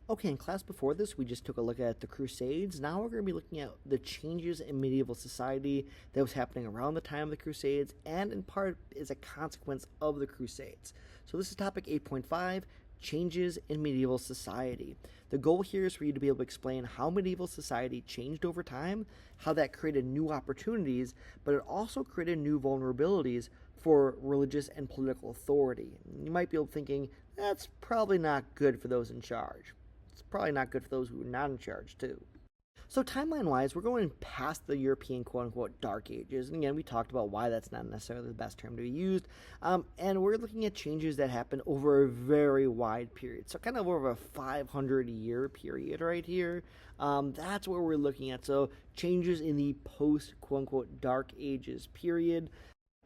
Okay, in class before this, we just took a look at the Crusades. Now we're going to be looking at the changes in medieval society that was happening around the time of the Crusades and in part is a consequence of the Crusades. So this is topic 8.5, changes in medieval society. The goal here is for you to be able to explain how medieval society changed over time, how that created new opportunities, but it also created new vulnerabilities for religious and political authority. You might be able thinking, that's probably not good for those in charge. It's probably not good for those who are not in charge, too. So, timeline wise, we're going past the European quote unquote dark ages. And again, we talked about why that's not necessarily the best term to be used. And we're looking at changes that happened over a very wide period. So, kind of over a 500-year period right here. That's what we're looking at. So, changes in the post quote unquote dark ages period.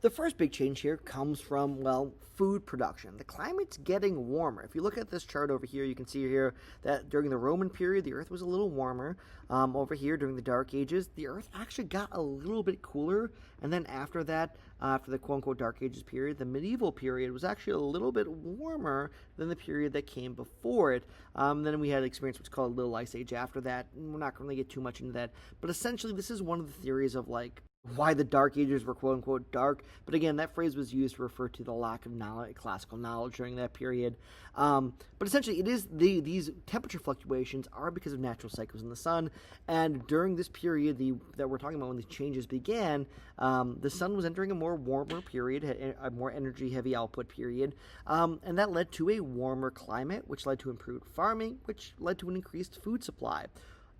The first big change here comes from, well, food production. The climate's getting warmer. If you look at this chart over here, you can see here that during the Roman period, the Earth was a little warmer. Over here, during the Dark Ages, the Earth actually got a little bit cooler. And then after that, after the quote-unquote Dark Ages period, the medieval period was actually a little bit warmer than the period that came before it. Then we had experience what's called Little Ice Age after that. And we're not going to get too much into that. But essentially, this is one of the theories of, like, why the Dark Ages were quote unquote dark, but again, that phrase was used to refer to the lack of knowledge, classical knowledge during that period. But essentially, it is these temperature fluctuations are because of natural cycles in the sun, and during this period that we're talking about when these changes began, the sun was entering a more warmer period, a more energy-heavy output period, and that led to a warmer climate, which led to improved farming, which led to an increased food supply.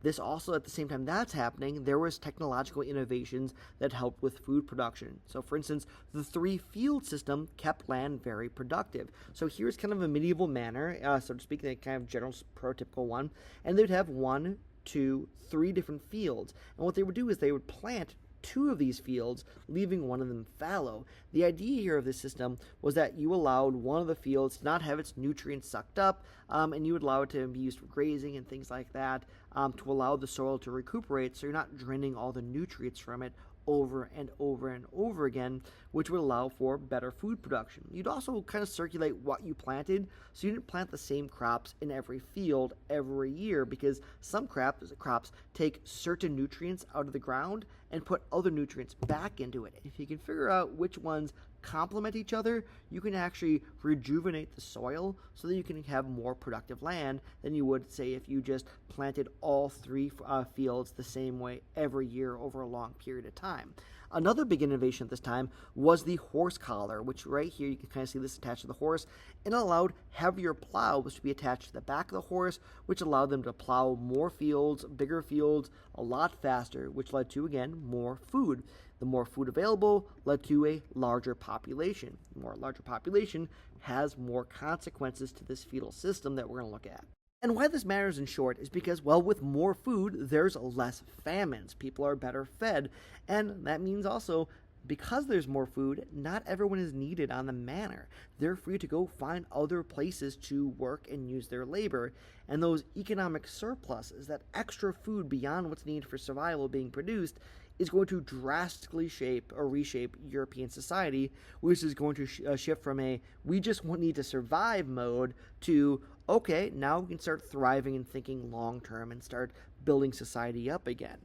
This also, at the same time that's happening, there was technological innovations that helped with food production. So, for instance, the three-field system kept land very productive. So here's kind of a medieval manner, so to speak, the kind of general prototypical one, and they'd have 1, 2, 3 different fields. And what they would do is they would plant 2 of these fields, leaving one of them fallow. The idea here of this system was that you allowed one of the fields to not have its nutrients sucked up, and you would allow it to be used for grazing and things like that, to allow the soil to recuperate so you're not draining all the nutrients from it over and over and over again, which would allow for better food production. You'd also kind of circulate what you planted, so you didn't plant the same crops in every field every year, because some crops take certain nutrients out of the ground and put other nutrients back into it. If you can figure out which ones complement each other, you can actually rejuvenate the soil so that you can have more productive land than you would, say, if you just planted all 3 fields the same way every year over a long period of time. Another big innovation at this time was the horse collar, which right here you can kind of see this attached to the horse, and it allowed heavier plows to be attached to the back of the horse, which allowed them to plow more fields, bigger fields, a lot faster, which led to, again, more food. The more food available led to a larger population. The larger population has more consequences to this feudal system that we're going to look at. And why this matters in short is because, well, with more food, there's less famines. People are better fed. And that means also, because there's more food, not everyone is needed on the manor. They're free to go find other places to work and use their labor. And those economic surpluses, that extra food beyond what's needed for survival being produced, is going to drastically shape or reshape European society, which is going to shift from a we just need to survive mode to, okay, now we can start thriving and thinking long term and start building society up again.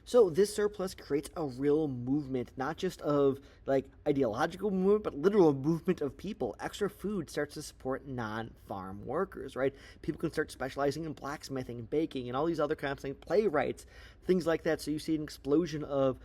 So this surplus creates a real movement, not just of like ideological movement, but literal movement of people. Extra food starts to support non-farm workers, right? People can start specializing in blacksmithing and baking and all these other kinds of things, playwrights, things like that. So you see an explosion of,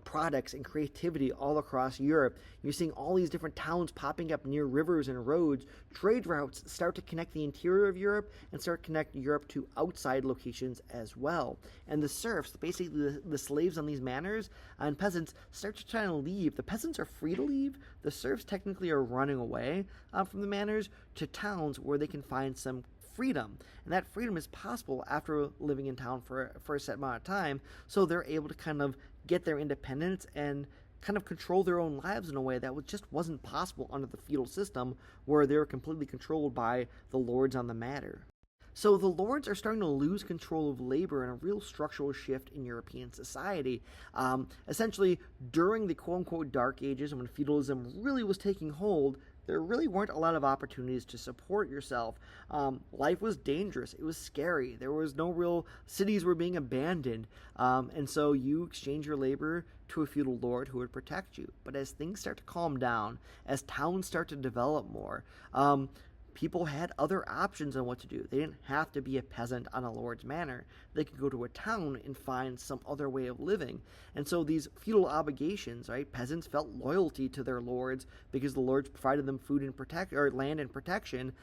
products and creativity all across Europe. You're seeing all these different towns popping up near rivers and roads. Trade routes start to connect the interior of Europe and start to connect Europe to outside locations as well. And the serfs, basically the slaves on these manors and peasants, start to try to leave. The peasants are free to leave. The serfs technically are running away from the manors to towns where they can find some freedom. And that freedom is possible after living in town for a set amount of time, so they're able to kind of get their independence and kind of control their own lives in a way that just wasn't possible under the feudal system, where they were completely controlled by the lords on the manor. So the lords are starting to lose control of labor in a real structural shift in European society. Essentially, during the quote-unquote Dark Ages, when feudalism really was taking hold, There really weren't a lot of opportunities to support yourself. Life was dangerous. It was scary. There was no real cities were being abandoned, and so you exchange your labor to a feudal lord who would protect you. But as things start to calm down, as towns start to develop more, people had other options on what to do. They didn't have to be a peasant on a lord's manor. They could go to a town and find some other way of living. And so these feudal obligations, right? Peasants felt loyalty to their lords because the lords provided them food and land and protection.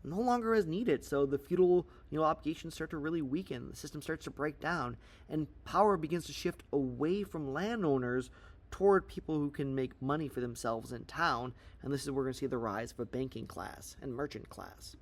No longer as needed. So the feudal obligations start to really weaken. The system starts to break down, and power begins to shift away from landowners toward people who can make money for themselves in town, and this is where we're going to see the rise of a banking class and merchant class.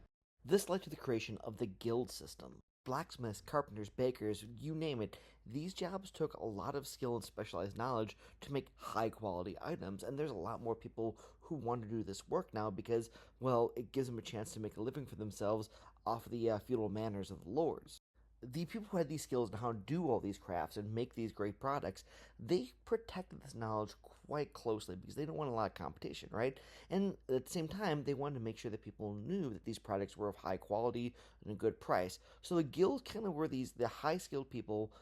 This led to the creation of the guild system. Blacksmiths, carpenters, bakers, you name it, these jobs took a lot of skill and specialized knowledge to make high quality items, and there's a lot more people who want to do this work now because, well, it gives them a chance to make a living for themselves off of the feudal manors of the lords. The people who had these skills and how to do all these crafts and make these great products, they protected this knowledge quite closely because they don't want a lot of competition, right? And at the same time, they wanted to make sure that people knew that these products were of high quality and a good price. So the guilds kind of were the high-skilled people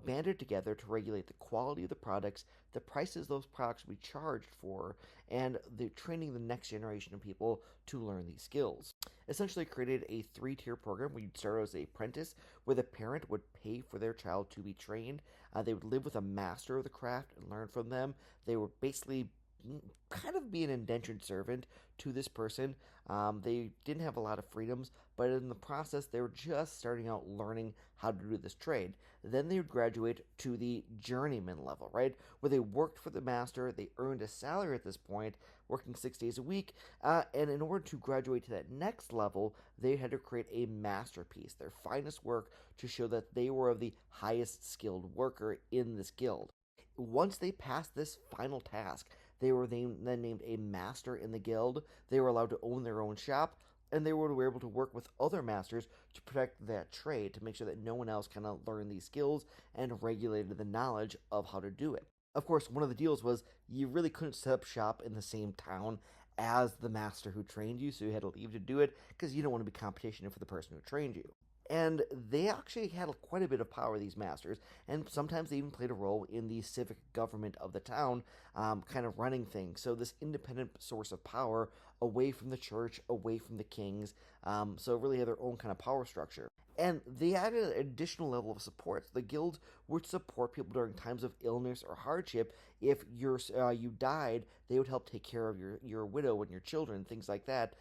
banded together to regulate the quality of the products, the prices those products would be charged for, and the training the next generation of people to learn these skills. Essentially created a 3-tier program where you'd start as an apprentice, where the parent would pay for their child to be trained. They would live with a master of the craft and learn from them. They would basically kind of be an indentured servant to this person. They didn't have a lot of freedoms, but in the process, they were just starting out learning how to do this trade. Then they would graduate to the journeyman level, right? Where they worked for the master, they earned a salary at this point, working 6 days a week, and in order to graduate to that next level, they had to create a masterpiece, their finest work, to show that they were of the highest skilled worker in this guild. Once they passed this final task, they were then named a master in the guild. They were allowed to own their own shop, and they were able to work with other masters to protect that trade, to make sure that no one else kind of learned these skills and regulated the knowledge of how to do it. Of course, one of the deals was you really couldn't set up shop in the same town as the master who trained you, so you had to leave to do it because you don't want to be competition for the person who trained you. And they actually had quite a bit of power, these masters, and sometimes they even played a role in the civic government of the town, kind of running things. So this independent source of power away from the church, away from the kings, so really had their own kind of power structure. And they added an additional level of support. The guild would support people during times of illness or hardship. If you died, they would help take care of your widow and your children, things like that.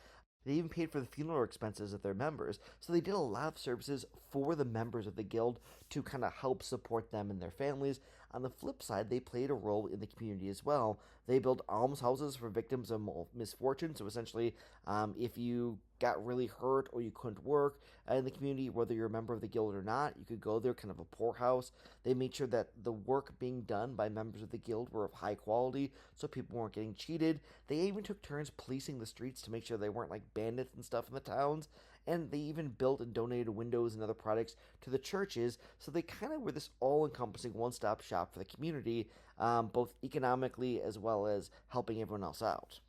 They even paid for the funeral expenses of their members, so they did a lot of services for the members of the guild to kind of help support them and their families. On the flip side, they played a role in the community as well. They built almshouses for victims of misfortune, so essentially, if you got really hurt or you couldn't work in the community, whether you're a member of the guild or not, you could go there, kind of a poorhouse. They made sure that the work being done by members of the guild were of high quality, so people weren't getting cheated. They even took turns policing the streets to make sure they weren't like bandits and stuff in the towns. And they even built and donated windows and other products to the churches, so they kind of were this all-encompassing one-stop shop for the community, both economically as well as helping everyone else out.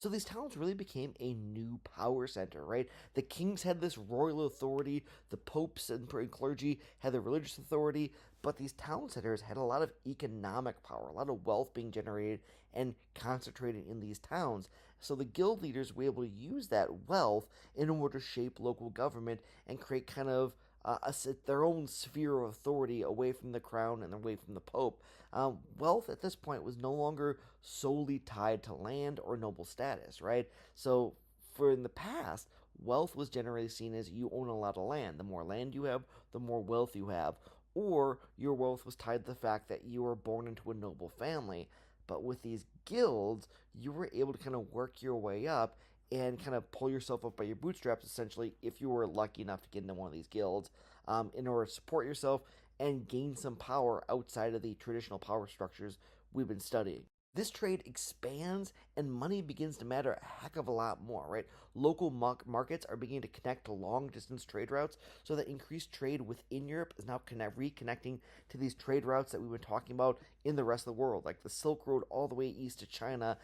So these towns really became a new power center, right? The kings had this royal authority, the popes and clergy had the religious authority, but these town centers had a lot of economic power, a lot of wealth being generated and concentrated in these towns. So the guild leaders were able to use that wealth in order to shape local government and create kind of their own sphere of authority away from the crown and away from the pope. Wealth at this point was no longer solely tied to land or noble status, right? So for in the past, wealth was generally seen as you own a lot of land. The more land you have, the more wealth you have. Or your wealth was tied to the fact that you were born into a noble family. But with these guilds, you were able to kind of work your way up and kind of pull yourself up by your bootstraps, essentially, if you were lucky enough to get into one of these guilds, in order to support yourself and gain some power outside of the traditional power structures we've been studying. This trade expands and money begins to matter a heck of a lot more, right? Local markets are beginning to connect to long distance trade routes, so that increased trade within Europe is now reconnecting to these trade routes that we've been talking about in the rest of the world, like the Silk Road all the way east to China,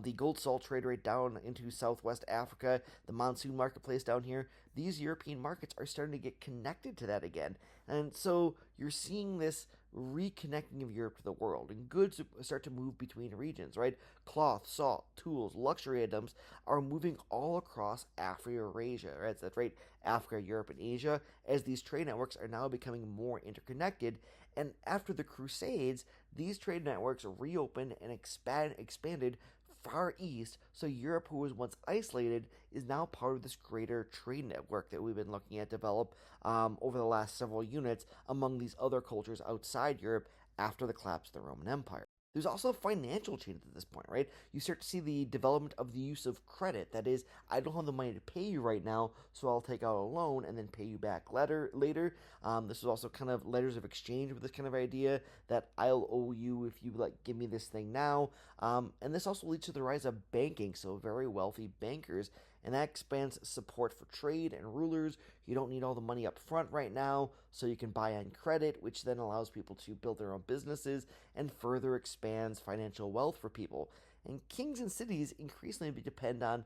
the gold salt trade right down into Southwest Africa, the monsoon marketplace down here. These European markets are starting to get connected to that again. And so you're seeing this reconnecting of Europe to the world, and goods start to move between regions, right? Cloth, salt, tools, luxury items are moving all across Africa, Eurasia, right? That's right, Africa, Europe, and Asia, as these trade networks are now becoming more interconnected. And after the Crusades, these trade networks reopened and expanded far east, so Europe, who was once isolated, is now part of this greater trade network that we've been looking at develop over the last several units among these other cultures outside Europe after the collapse of the Roman Empire. There's also financial change at this point, right? You start to see the development of the use of credit. That is, I don't have the money to pay you right now, so I'll take out a loan and then pay you back later. This is also kind of letters of exchange with this kind of idea that I'll owe you if you give me this thing now. And this also leads to the rise of banking, so very wealthy bankers, and that expands support for trade and rulers. You don't need all the money up front right now, so you can buy on credit, which then allows people to build their own businesses and further expands financial wealth for people. And kings and cities increasingly depend on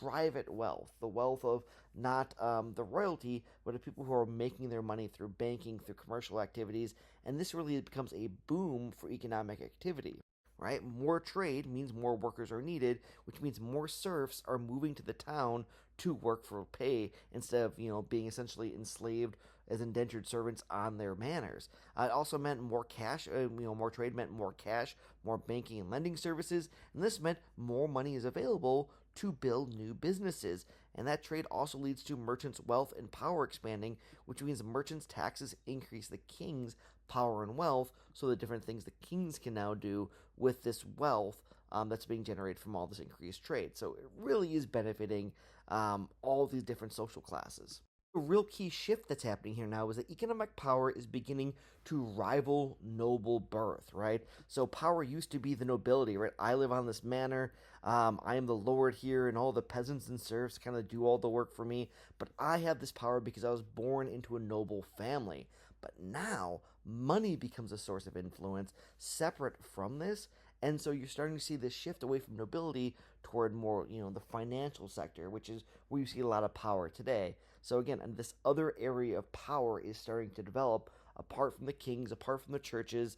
private wealth, the wealth of not the royalty, but of people who are making their money through banking, through commercial activities, and this really becomes a boom for economic activity. Right? More trade means more workers are needed, which means more serfs are moving to the town to work for pay instead of, being essentially enslaved as indentured servants on their manors. It also meant more cash, more trade meant more cash, more banking and lending services, and this meant more money is available to build new businesses. And that trade also leads to merchants' wealth and power expanding, which means merchants' taxes increase the king's power and wealth, so the different things the kings can now do with this wealth that's being generated from all this increased trade. So it really is benefiting all these different social classes. A real key shift that's happening here now is that economic power is beginning to rival noble birth, right? So power used to be the nobility, right? I live on this manor, I am the lord here, and all the peasants and serfs kind of do all the work for me, but I have this power because I was born into a noble family. But now, money becomes a source of influence separate from this, and so you're starting to see this shift away from nobility toward more, the financial sector, which is where you see a lot of power today. So again, and this other area of power is starting to develop apart from the kings, apart from the churches.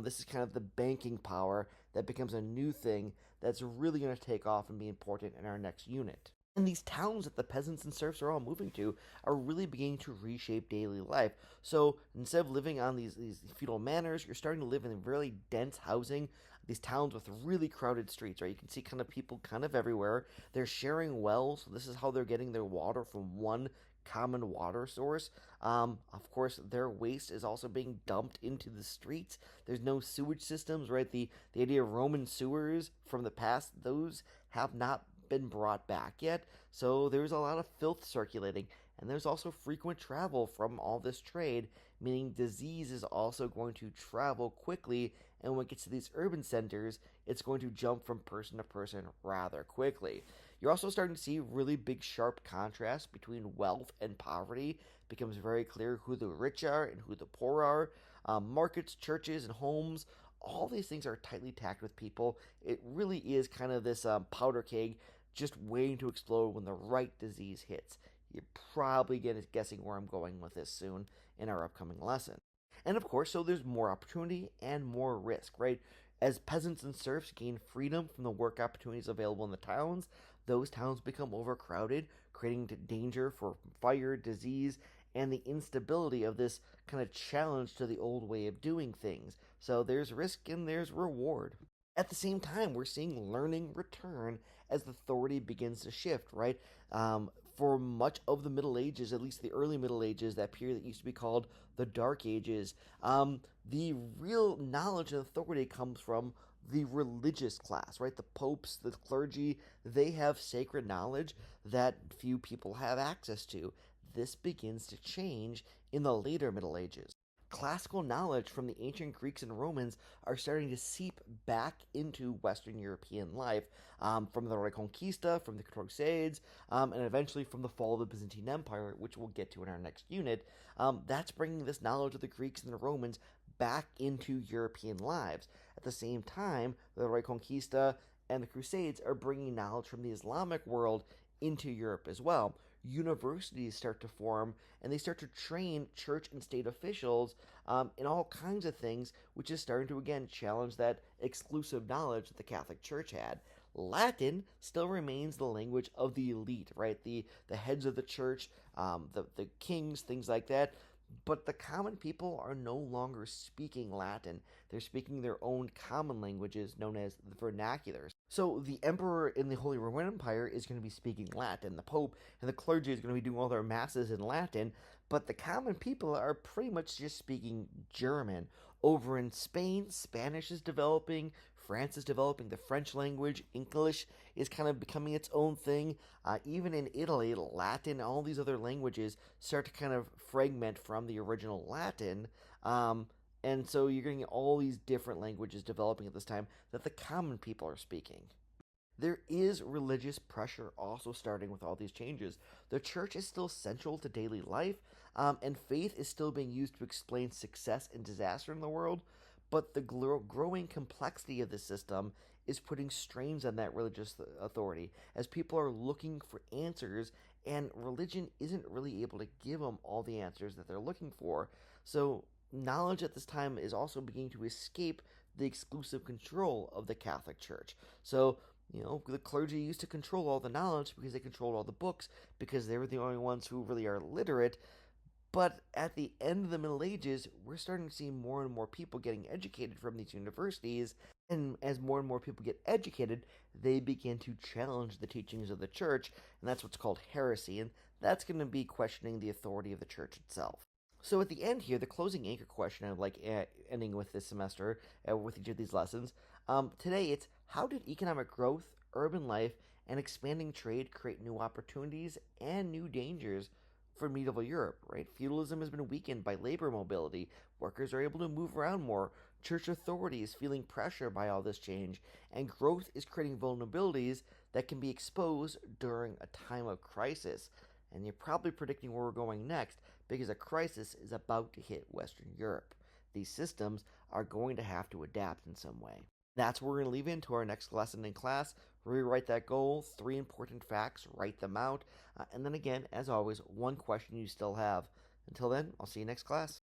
This is kind of the banking power that becomes a new thing that's really going to take off and be important in our next unit. And these towns that the peasants and serfs are all moving to are really beginning to reshape daily life. So instead of living on these feudal manors, you're starting to live in really dense housing, these towns with really crowded streets, right? You can see kind of people kind of everywhere. They're sharing wells, so this is how they're getting their water from one common water source. Of course, their waste is also being dumped into the streets. There's no sewage systems, right? The idea of Roman sewers from the past, those have not been brought back yet, so there's a lot of filth circulating, and there's also frequent travel from all this trade, meaning disease is also going to travel quickly, and when it gets to these urban centers, it's going to jump from person to person rather quickly. You're also starting to see really big sharp contrast between wealth and poverty. It becomes very clear who the rich are and who the poor are. Markets, churches, and homes, all these things are tightly tacked with people. It really is kind of this powder keg just waiting to explode when the right disease hits. You're probably guessing where I'm going with this soon in our upcoming lesson. And of course, so there's more opportunity and more risk, right? As peasants and serfs gain freedom from the work opportunities available in the towns, those towns become overcrowded, creating danger for fire, disease, and the instability of this kind of challenge to the old way of doing things. So there's risk and there's reward. At the same time, we're seeing learning return as the authority begins to shift, right? For much of the Middle Ages, at least the early Middle Ages, that period that used to be called the Dark Ages, the real knowledge and authority comes from the religious class, right? The popes, the clergy, they have sacred knowledge that few people have access to. This begins to change in the later Middle Ages. classical knowledge from the ancient Greeks and Romans are starting to seep back into Western European life from the Reconquista, from the Crusades, and eventually from the fall of the Byzantine Empire, which we'll get to in our next unit. That's bringing this knowledge of the Greeks and the Romans back into European lives. At the same time, the Reconquista and the Crusades are bringing knowledge from the Islamic world into Europe as well. Universities start to form and they start to train church and state officials in all kinds of things, which is starting to again challenge that exclusive knowledge that the Catholic Church had. Latin still remains the language of the elite, right? The heads of the church, the kings, things like that. But the common people are no longer speaking Latin. They're speaking their own common languages known as the vernaculars. So the emperor in the Holy Roman Empire is going to be speaking Latin. The Pope and the clergy is going to be doing all their masses in Latin. But the common people are pretty much just speaking German. Over in Spain, Spanish is developing. France is developing the French language. English is kind of becoming its own thing. Even in Italy, Latin, all these other languages start to kind of fragment from the original Latin. And so you're getting all these different languages developing at this time that the common people are speaking. There is religious pressure also starting with all these changes. The church is still central to daily life, and faith is still being used to explain success and disaster in the world, but the growing complexity of the system is putting strains on that religious authority as people are looking for answers, and religion isn't really able to give them all the answers that they're looking for. So, knowledge at this time is also beginning to escape the exclusive control of the Catholic Church. So, the clergy used to control all the knowledge because they controlled all the books, because they were the only ones who really are literate. But at the end of the Middle Ages, we're starting to see more and more people getting educated from these universities. And as more and more people get educated, they begin to challenge the teachings of the church. And that's what's called heresy. And that's going to be questioning the authority of the church itself. So at the end here, the closing anchor question I'd like ending with this semester, with each of these lessons. Today it's, how did economic growth, urban life, and expanding trade create new opportunities and new dangers for medieval Europe, right? Feudalism has been weakened by labor mobility. Workers are able to move around more. Church authority is feeling pressure by all this change. And growth is creating vulnerabilities that can be exposed during a time of crisis. And you're probably predicting where we're going next because a crisis is about to hit Western Europe. These systems are going to have to adapt in some way. That's where we're going to leave into our next lesson in class. Rewrite that goal, 3 important facts, write them out, and then again, as always, one question you still have. Until then, I'll see you next class.